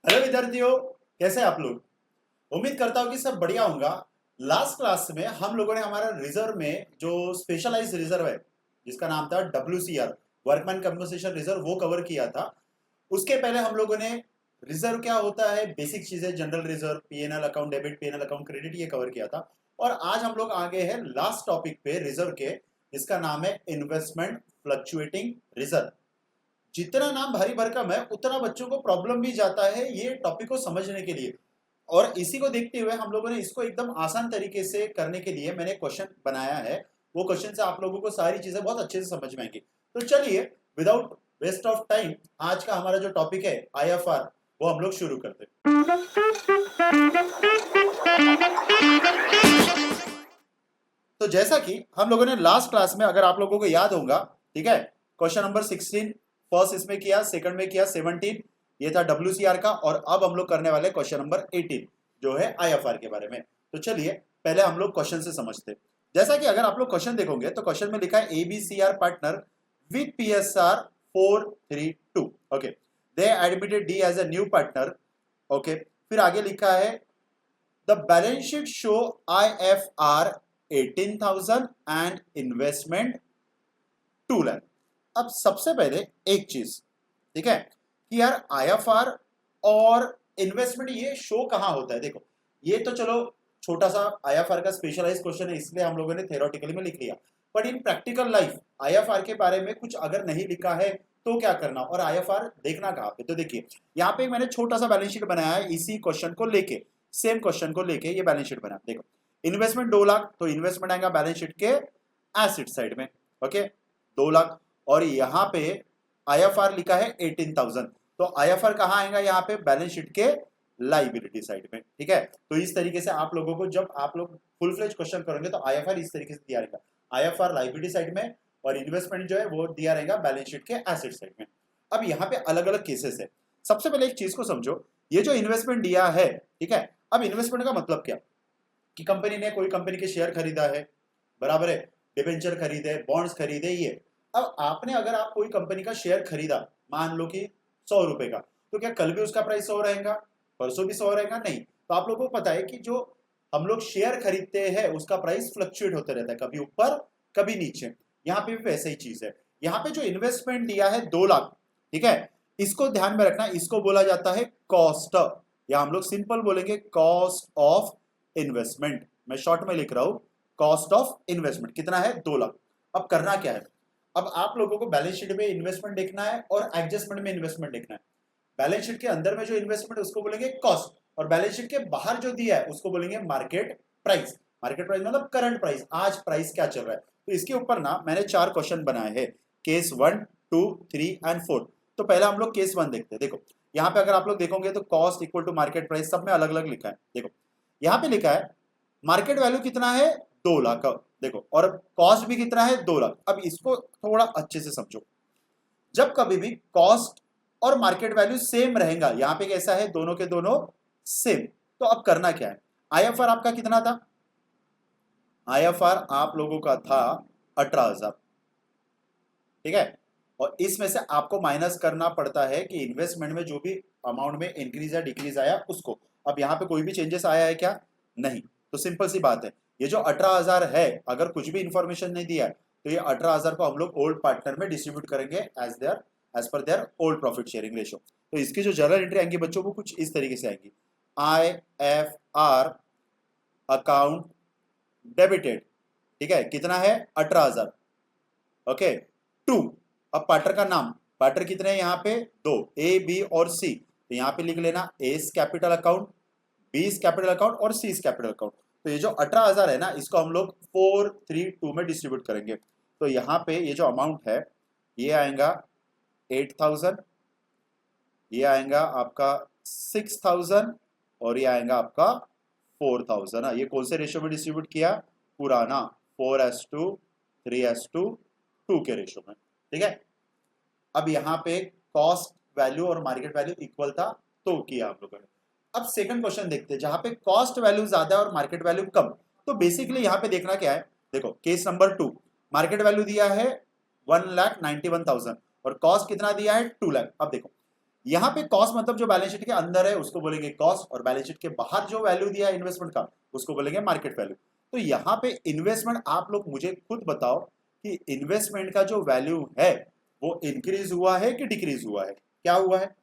Hello विद्यार्थियों, कैसे हैं आप लोग। उम्मीद करता हूँ कि सब बढ़िया होगा। लास्ट क्लास में हम लोगों ने हमारा रिजर्व में जो स्पेशलाइज्ड रिजर्व है जिसका नाम था WCR, वर्कमैन कंपनसेशन रिजर्व, वो कवर किया था। उसके पहले हम लोगों ने रिजर्व क्या होता है, बेसिक चीजें, general reserve, PNL account debit, PNL account credit, ये कवर किया था। और आज हम लोग आगे हैं लास्ट टॉपिक पे रिजर्व के, जिसका नाम है इन्वेस्टमेंट फ्लक्चुएटिंग रिजर्व। जितना नाम भारी भरकम है उतना बच्चों को प्रॉब्लम भी जाता है ये टॉपिक को समझने के लिए। और इसी को देखते हुए हम लोगों ने इसको एकदम आसान तरीके से करने के लिए मैंने क्वेश्चन बनाया है। वो क्वेश्चन से आप लोगों को सारी चीजें बहुत अच्छे से समझ में आएंगी। तो चलिए, विदाउट वेस्ट ऑफ टाइम, आज का हमारा जो टॉपिक है IFR, वो हम लोग शुरू करते हैं। तो जैसा कि हम लोगों ने लास्ट क्लास में, अगर आप लोगों को याद होगा, ठीक है, क्वेश्चन नंबर 16 फर्स्ट इसमें किया, सेकंड में किया 17, ये था WCR का। और अब हम लोग करने वाले क्वेश्चन नंबर 18 जो है IFR के बारे में। तो चलिए पहले हम लोग क्वेश्चन से समझते हैं। जैसा कि अगर आप लोग क्वेश्चन देखोगे तो क्वेश्चन में लिखा है ABCR partner with PSR 432। Okay, they admitted D as a new partner. Okay, फिर आगे लिखा है the balance sheet show IFR 18,000 and investment 2 lakh. अब सबसे पहले एक चीज, ठीक है, कि यार IFR और इन्वेस्टमेंट ये शो कहां होता है। देखो, ये तो चलो छोटा सा IFR का स्पेशलाइज क्वेश्चन है, इसलिए हम लोगों ने थ्योरेटिकली में लिख लिया। But in practical life IFR के बारे में कुछ अगर नहीं लिखा है तो क्या करना, और IFR देखना कहां पे। तो देखिए, यहाँ पे मैंने छोटा सा बैलेंस शीट बनाया है इसी क्वेश्चन को लेके, सेम क्वेश्चन को लेके ये बैलेंस शीट बना। देखो, इन्वेस्टमेंट 2 लाख, तो इन्वेस्टमेंट आएगा बैलेंस शीट के एसिड साइड में। ओके, 2 लाख। और यहाँ पे IFR लिखा है 18,000, तो IFR कहाँ आएगा, यहाँ पे बैलेंस शीट के लाइबिलिटी साइड में। ठीक है, तो इस तरीके से आप लोगों को, जब आप लोग फुल फ्लेज क्वेश्चन करेंगे तो IFR इस तरीके से दिया रहेगा, IFR लाइबिलिटी साइड में, और इन्वेस्टमेंट जो है वो दिया रहेगा बैलेंस शीट के एसेट साइड में। अब यहाँ पे अलग अलग केसेस है। सबसे पहले एक चीज को समझो, ये जो इन्वेस्टमेंट दिया है, ठीक है, अब इन्वेस्टमेंट का मतलब क्या, कि कंपनी ने कोई कंपनी के शेयर खरीदा है, बराबर है, डिबेंचर खरीदे, बॉन्ड्स खरीदे, ये। अब आपने, अगर आप कोई कंपनी का शेयर खरीदा, मान लो कि 100 रुपए का, तो क्या कल भी उसका प्राइस 100 रहेगा, परसों भी 100 रहेगा? नहीं। तो आप लोगों को पता है कि जो हम लोग शेयर खरीदते हैं उसका प्राइस फ्लक्चुएट होता रहता है, कभी ऊपर कभी नीचे। यहाँ पे भी वैसे ही चीज है। यहाँ पे जो इन्वेस्टमेंट दिया है 2 लाख, ठीक है, इसको ध्यान में रखना, इसको बोला जाता है कॉस्ट, या हम लोग सिंपल बोलेंगे कॉस्ट ऑफ इन्वेस्टमेंट। मैं शॉर्ट में लिख रहा हूं, कॉस्ट ऑफ इन्वेस्टमेंट कितना है, 2 लाख। अब करना क्या है, अब आप लोगों को बैलेंस शीट में इन्वेस्टमेंट देखना है और एडजस्टमेंट में इन्वेस्टमेंट देखना है। बैलेंस शीट के अंदर में जो इन्वेस्टमेंट उसको बोलेंगे कॉस्ट, और बैलेंस शीट के बाहर जो दिया है उसको बोलेंगे मार्केट प्राइस। मार्केट प्राइस मतलब करंट प्राइस, आज प्राइस क्या चल रहा है। तो इसके ऊपर ना मैंने 4 क्वेश्चन बनाए हैं, केस 1, 2, 3 एंड 4। तो पहले हम लोग केस 1 देखते हैं। देखो, यहाँ पे अगर आप लोग देखोगे तो cost equal to market price, सब में अलग अलग लिखा है। देखो, यहाँ पे लिखा है मार्केट वैल्यू कितना है, 2 लाख। देखो, और कॉस्ट भी कितना है, 2 लाख। अब इसको थोड़ा अच्छे से समझो, जब कभी भी कॉस्ट और मार्केट वैल्यू सेम रहेगा, यहां पे कैसा है, दोनों के दोनों सेम, तो अब करना क्या है। IFR आपका कितना था, IFR आप लोगों का था 18,000, ठीक है, और इसमें से आपको माइनस करना पड़ता है कि इन्वेस्टमेंट में जो भी अमाउंट में इंक्रीज या डिक्रीज आया उसको। अब यहाँ पे कोई भी चेंजेस आया है क्या, नहीं। तो सिंपल सी बात है, ये जो 18,000 है, अगर कुछ भी इंफॉर्मेशन नहीं दिया है तो ये 18,000 को हम लोग ओल्ड पार्टनर में डिस्ट्रीब्यूट करेंगे as per their old profit sharing ratio. तो इसकी जो जर्नल एंट्री आएंगी बच्चों को कुछ इस तरीके से आएंगी, IFR अकाउंट डेबिटेड, ठीक है, कितना है 18,000। ओके, 2। अब पार्टनर का नाम, पार्टनर कितने हैं यहाँ पे, 2, A, B और C। तो यहाँ पे लिख लेना A capital account, B capital account और C कैपिटल अकाउंट। तो ये जो 18,000 है ना, इसको हम लोग 432 में डिस्ट्रीब्यूट करेंगे। तो यहाँ पे ये जो अमाउंट है, ये आएगा 8,000, ये आएगा आपका 6,000, और ये आएगा आपका 4,000। ये कौन से रेशियो में डिस्ट्रीब्यूट किया, पुराना 4:2, 3:2, 2 के रेशियो में, ठीक है। अब यहाँ पे कॉस्ट वैल्यू और मार्केट वैल्यू इक्वल था तो किया आप लोगों ने। अब सेकंड क्वेश्चन देखते हैं, जहां पे कॉस्ट वैल्यू ज्यादा है और मार्केट वैल्यू कम। तो बेसिकली यहाँ पे देखना क्या है, देखो केस नंबर 2, मार्केट वैल्यू दिया है 1,91,000 और कॉस्ट कितना दिया है, 2 लाख। अब देखो, यहाँ पे कॉस्ट मतलब जो बैलेंस शीट के अंदर है उसको बोलेंगे कॉस्ट, और बैलेंस शीट के बाहर जो वैल्यू दिया है इन्वेस्टमेंट का उसको बोलेंगे मार्केट वैल्यू। तो यहाँ पे इन्वेस्टमेंट, आप लोग मुझे खुद बताओ कि इन्वेस्टमेंट का जो वैल्यू है वो इंक्रीज हुआ है कि डिक्रीज हुआ है? क्या हुआ है?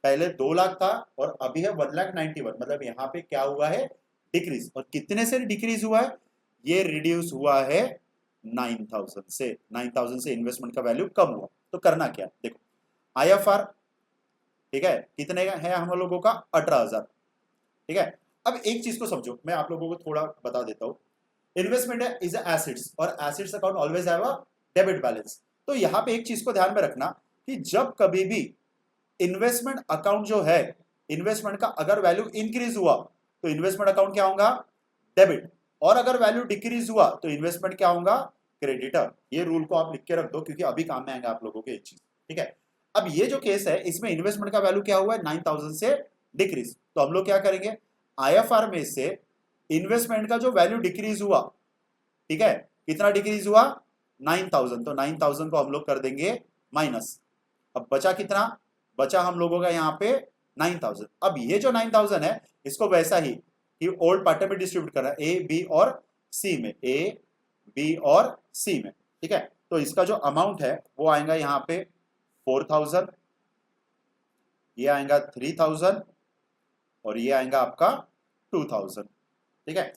पहले 2 लाख था और अभी है 1,91,000, मतलब यहाँ पे क्या हुआ है? डिक्रीज। और कितने से डिक्रीज हुआ है? ये रिड्यूस हुआ है 9,000 से। 9,000 से इन्वेस्टमेंट का वैल्यू कम हुआ। तो करना क्या? देखो, IFR, ठीक है, कितने का है हम लोगों का? 18,000, ठीक है। अब एक चीज को समझो, मैं आप लोगों को थोड़ा बता देता हूं। इन्वेस्टमेंट है इज एसिड्स, और acids account always have a debit balance. तो यहां पे एक चीज को ध्यान में रखना कि जब कभी भी इन्वेस्टमेंट अकाउंट जो है, इन्वेस्टमेंट का अगर वैल्यू इंक्रीज हुआ तो इन्वेस्टमेंट अकाउंट क्या होगा? डेबिट। और अगर वैल्यू डिक्रीज हुआ तो इन्वेस्टमेंट क्या होगा? क्रेडिटर। ये रूल को आप लिख के रख दो क्योंकि अभी काम में आएगा आप लोगों के ये चीज, ठीक है। अब ये जो केस है इसमें इन्वेस्टमेंट का वैल्यू क्या हुआ है? 9,000 से डिक्रीज। तो हम लोग क्या करेंगे? IFR में से इन्वेस्टमेंट का जो वैल्यू डिक्रीज हुआ, ठीक है, कितना डिक्रीज हुआ? 9,000। तो 9,000 को हम लोग कर देंगे माइनस। अब बचा कितना? बचा हम लोगों का यहाँ पे 9,000। अब ये जो 9,000 है इसको वैसा ही कि ओल्ड पार्टनर में डिस्ट्रीब्यूट करना है, ए बी और सी में, ए बी और सी में, ठीक है। तो इसका जो अमाउंट है वो आएगा यहाँ पे 4,000, ये आएगा 3,000 और ये आएगा आपका 2,000, ठीक है।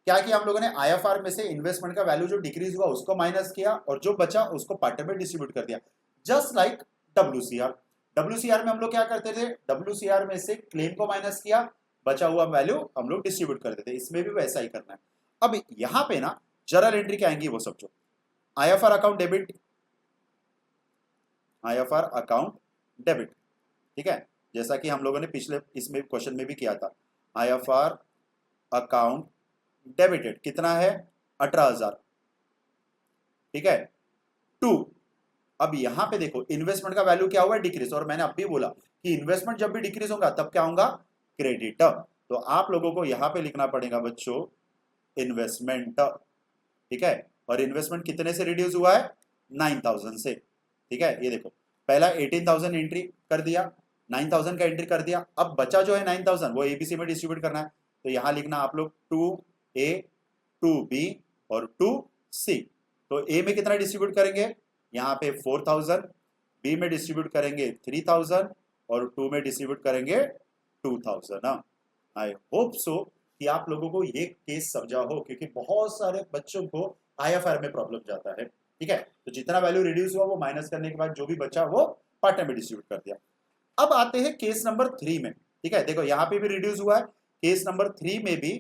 क्या किया हम लोगों ने? IFR में से इन्वेस्टमेंट का वैल्यू जो डिक्रीज हुआ उसको माइनस किया और जो बचा उसको पार्टनर में डिस्ट्रीब्यूट कर दिया, जस्ट लाइक WCR। WCR में हम लोग क्या करते थे? WCR में से क्लेम को माइनस किया, बचा हुआ वैल्यू हम लोग डिस्ट्रीब्यूट करते थे। इसमें भी वैसा ही करना है। अब यहां पे ना जर्नल एंट्री क्या आएंगी वो समझो। IFR account debit, IFR account debit, ठीक है, जैसा कि हम लोगों ने पिछले इसमें क्वेश्चन में भी किया था। IFR अकाउंट डेबिटेड कितना है? 18,000, ठीक है, 2। अब यहां पे देखो इन्वेस्टमेंट का वैल्यू क्या हुआ है? डिक्रीज। और मैंने अब भी बोला कि इन्वेस्टमेंट जब भी डिक्रीज होगा तब क्या होगा? क्रेडिट। तो आप लोगों को यहां पे लिखना पड़ेगा बच्चों इन्वेस्टमेंट, ठीक है। और इन्वेस्टमेंट कितने से रिड्यूस हुआ है? 9,000 से, ठीक है। ये देखो, पहला 18,000 एंट्री कर दिया, 9,000 का एंट्री कर दिया, अब बचा जो है 9,000 वो ABC में डिस्ट्रीब्यूट करना है। तो यहां लिखना आप लोग 2A, 2B और 2C। तो ए में कितना डिस्ट्रीब्यूट करेंगे? यहाँ पे 4,000, बी में डिस्ट्रीब्यूट करेंगे 3,000 और 2 में डिस्ट्रीब्यूट करेंगे 2,000। आई होप सो कि आप लोगों को ये केस समझा हो, क्योंकि बहुत सारे बच्चों को IFR में प्रॉब्लम जाता है, ठीक है। तो जितना वैल्यू रिड्यूस हुआ वो माइनस करने के बाद जो भी बचा वो पार्टनर में डिस्ट्रीब्यूट कर दिया। अब आते हैं केस नंबर 3 में, ठीक है। देखो यहाँ पे भी रिड्यूस हुआ है, केस नंबर 3 में भी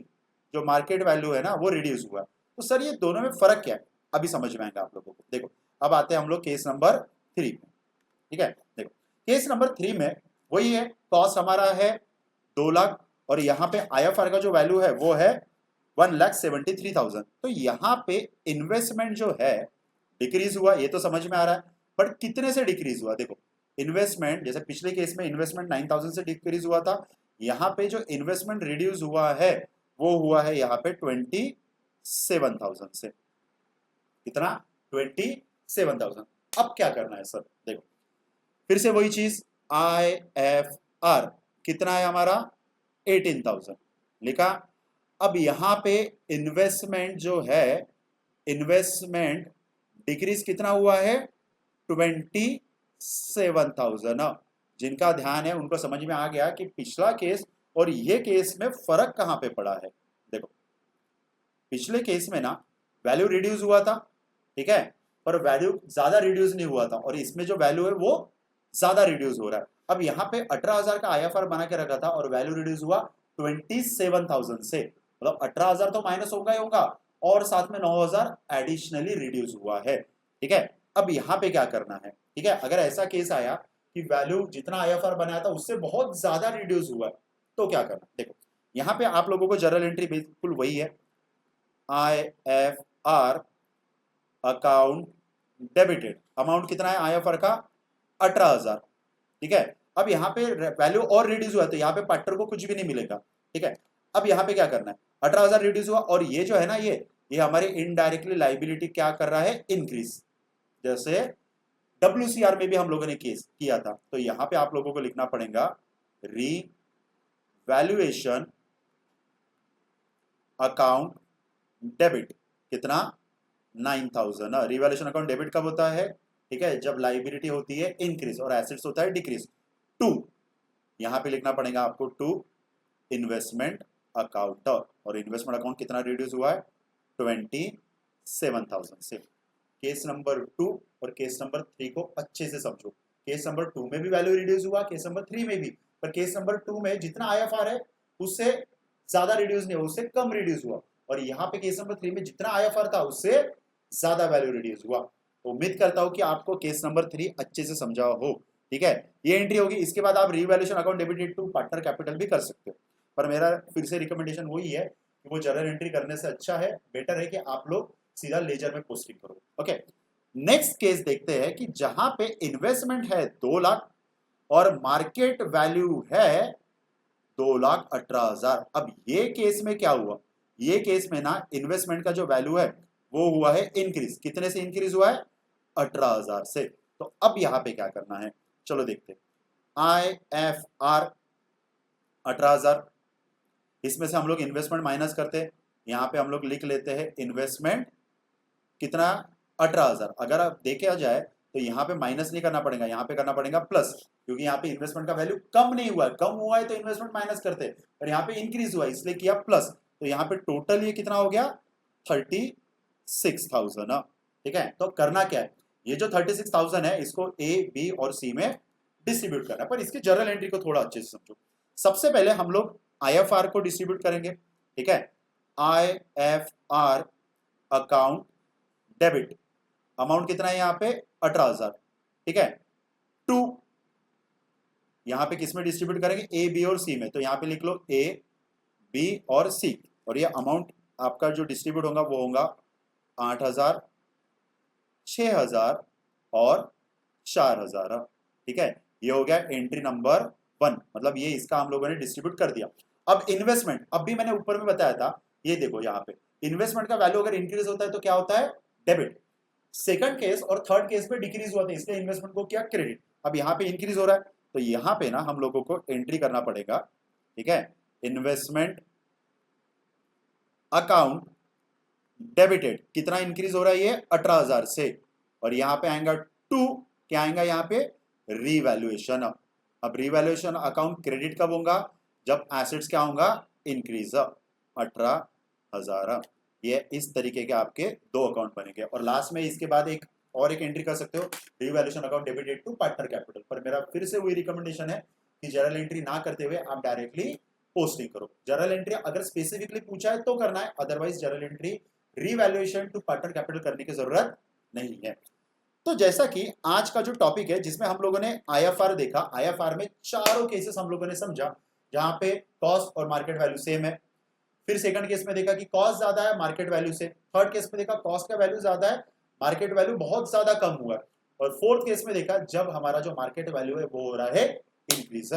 जो मार्केट वैल्यू है ना वो रिड्यूस हुआ है। तो सर ये दोनों में फर्क क्या है? अभी समझ में आएगा आप लोगों को। देखो, अब आते हैं हम लोग केस नंबर 3 में, ठीक है। देखो, केस नंबर 3 में वही है, कॉस्ट हमारा है 2 लाख और यहाँ पे IFR का जो वैल्यू है वो है 1,73,000। तो यहाँ पे इन्वेस्टमेंट जो है डिक्रीज हुआ, ये तो समझ में आ रहा है, बट कितने से डिक्रीज हुआ? देखो, इन्वेस्टमेंट जैसे पिछले केस में इन्वेस्टमेंट 9,000 से डिक्रीज हुआ था, यहाँ पे जो इन्वेस्टमेंट रिड्यूस हुआ है वो हुआ है यहाँ पे 27,000 से। कितना? 27,000। अब क्या करना है सर? देखो, फिर से वही चीज, IFR कितना है हमारा? 18,000 लिखा। अब यहां पे इन्वेस्टमेंट जो है, इन्वेस्टमेंट डिक्रीज कितना हुआ है? 27,000। जिनका ध्यान है उनको समझ में आ गया कि पिछला केस और ये केस में फर्क कहां पे पड़ा है। देखो, पिछले केस में ना वैल्यू रिड्यूस हुआ था, ठीक है, पर वैल्यू ज्यादा रिड्यूस नहीं हुआ था, और इसमें जो वैल्यू है वो ज्यादा रिड्यूस हो रहा है। अब यहाँ पे 18,000 का IFR बना के रखा था और वैल्यू रिड्यूस हुआ 27,000 से, मतलब 18,000 तो माइनस होगा ही होगा और साथ में 9,000 एडिशनली रिड्यूस हुआ है, ठीक है। अब यहाँ पे क्या करना है, ठीक है, अगर ऐसा केस आया कि वैल्यू जितना IFR बनाया था उससे बहुत ज्यादा रिड्यूस हुआ है तो क्या करना? देखो, यहाँ पे आप लोगों को जर्नल एंट्री बिल्कुल वही है, IFR अकाउंट डेबिटेड, अमाउंट कितना है IFR का? 18,000, ठीक है। अब यहाँ पे वैल्यू और रिड्यूस हुआ तो यहाँ पे पार्टनर को कुछ भी नहीं मिलेगा, ठीक है। अब यहाँ पे क्या करना है? 18,000 रिड्यूस हुआ और ये जो है ना ये हमारी इनडायरेक्टली लाइबिलिटी क्या कर रहा है? इंक्रीज। जैसे WCR में भी हम लोगों ने केस किया था, तो यहां पे आप लोगों को लिखना पड़ेगा रीवैल्यूएशन अकाउंट डेबिट, कितना 9000। रिवैल्यूएशन अकाउंट डेबिट कब होता है, ठीक है, जब लाइबिलिटी होती है इंक्रीज और एसेट्स होता है डिक्रीज। टू, यहां पे लिखना पड़ेगा आपको टू इन्वेस्टमेंट अकाउंट, और इन्वेस्टमेंट अकाउंट कितना रिड्यूस हुआ है 27,000 से। केस नंबर 2 और केस नंबर 3 को अच्छे से समझो। केस नंबर 2 में भी वैल्यू रिड्यूस हुआ, केस नंबर 3 में भी, पर केस नंबर 2 में जितना आईएफआर है उससे ज्यादा रिड्यूस नहीं हुआ, उससे कम रिड्यूस हुआ, और यहाँ पे केस नंबर 3 में जितना आईएफआर था उससे ज्यादा वैल्यू रिड्यूस हुआ। तो उम्मीद करता हूं कि आपको केस नंबर 3 अच्छे से समझा हो, ठीक है। ये एंट्री होगी, इसके बाद आप revaluation account debited to partner capital भी कर सकते हो, पर मेरा फिर से रिकमेंडेशन वही है कि वो जर्नल एंट्री करने से अच्छा है, बेटर है कि आप लोग सीधा लेजर में पोस्टिंग करो। ओके, नेक्स्ट केस देखते हैं कि जहां पे इन्वेस्टमेंट है 2 लाख और मार्केट वैल्यू है 2,18,000। अब ये केस में क्या हुआ, ये केस में ना इन्वेस्टमेंट का जो वैल्यू है वो हुआ है इंक्रीज, कितने से इंक्रीज हुआ है 18,000 से। तो अब यहां पे क्या करना है, चलो देखते हैं। IFR 18,000, इसमें से हम लोग इन्वेस्टमेंट माइनस करते हैं, यहां पे हम लोग लिख लेते हैं इन्वेस्टमेंट कितना 18,000। अगर आप देखे जाए तो यहाँ पे माइनस नहीं करना पड़ेगा, यहाँ पे करना पड़ेगा प्लस, क्योंकि यहाँ पे इन्वेस्टमेंट का वैल्यू कम नहीं हुआ है, कम हुआ है तो इन्वेस्टमेंट माइनस करते हैं, और यहाँ पे इंक्रीज हुआ है इसलिए किया प्लस। तो यहाँ पे टोटल ये कितना हो गया 36,000। ठीक है, तो करना क्या है, ये जो 36,000 है इसको A, B और C में डिस्ट्रीब्यूट करना है, पर इसकी जर्नल एंट्री को थोड़ा अच्छे से समझो। सबसे पहले हम लोग IFR को डिस्ट्रीब्यूट करेंगे, ठीक है। IFR अकाउंट डेबिट, अमाउंट कितना है यहाँ पे 18,000, ठीक है। टू, यहाँ पे किस में डिस्ट्रीब्यूट करेंगे A, B और C में, तो यहाँ पे लिख लो A, B और C, और ये अमाउंट आपका जो डिस्ट्रीब्यूट होगा वो होगा 8,000, 6,000 और 4,000, ठीक है। ये हो गया एंट्री नंबर 1, मतलब ये इसका हम लोगों ने डिस्ट्रीब्यूट कर दिया। अब इन्वेस्टमेंट, अब भी मैंने ऊपर में बताया था, ये देखो यहाँ पे इन्वेस्टमेंट का वैल्यू अगर इंक्रीज होता है तो क्या होता है डेबिट, सेकंड केस और थर्ड केस पे डिक्रीज हुआ था इसलिए इन्वेस्टमेंट को क्या क्रेडिट। अब यहाँ पे इंक्रीज हो रहा है तो यहाँ पे ना हम लोगों को एंट्री करना पड़ेगा, ठीक है, इन्वेस्टमेंट अकाउंट डेबिटेड, कितना इंक्रीज हो रहा है ये 18,000 से, और यहाँ पे आएगा टू, क्या आएगा यहाँ पे रीवैल्यूएशन। अब रीवैल्यूएशन अकाउंट क्रेडिट कब होगा, जब एसेट्स क्या होगा इंक्रीज 18,000। ये इस तरीके के आपके 2 अकाउंट बनेंगे, और लास्ट में इसके बाद एक और एक एंट्री कर सकते हो revaluation account debited to partner capital. पर मेरा फिर से वही रिकमेंडेशन है कि जर्नल एंट्री ना करते हुए आप डायरेक्टली पोस्टिंग करो। जर्नल एंट्री अगर स्पेसिफिकली पूछा है तो करना है, otherwise journal entry revaluation to partner capital करने की जरूरत नहीं है। तो जैसा कि आज का जो टॉपिक है जिसमें हम लोगों ने आईएफआर देखा, आईएफआर में चारों केसेस हम लोगों ने समझा जहां पे कॉस्ट और मार्केट वैल्यू सेम है। फिर सेकंड केस में देखा कि कॉस्ट ज्यादा है मार्केट वैल्यू से, थर्ड केस में देखा कॉस्ट का वैल्यू ज्यादा है मार्केट वैल्यू बहुत ज्यादा कम हुआ है, और फोर्थ केस में देखा जब हमारा जो मार्केट वैल्यू है वो हो रहा है इंक्रीज।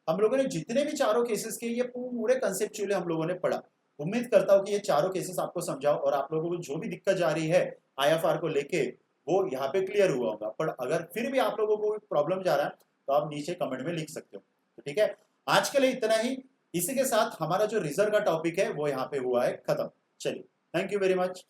हम लोगों ने जितने भी चारों केसेस के ये पूरे कंसेप्चुअली हम लोगों ने पढ़ा। उम्मीद करता हूं कि ये चारों केसेस आपको समझाओ और आप लोगों को जो भी दिक्कत जा रही है आईएफआर को लेके वो यहाँ पे क्लियर हुआ होगा। पर अगर फिर भी आप लोगों को प्रॉब्लम जा रहा है तो आप नीचे कमेंट में लिख सकते हो। तो ठीक है, आज के लिए इतना ही। इसी के साथ हमारा जो रिजर्व का टॉपिक है वो यहाँ पे हुआ है खत्म। चलिए, थैंक यू वेरी मच।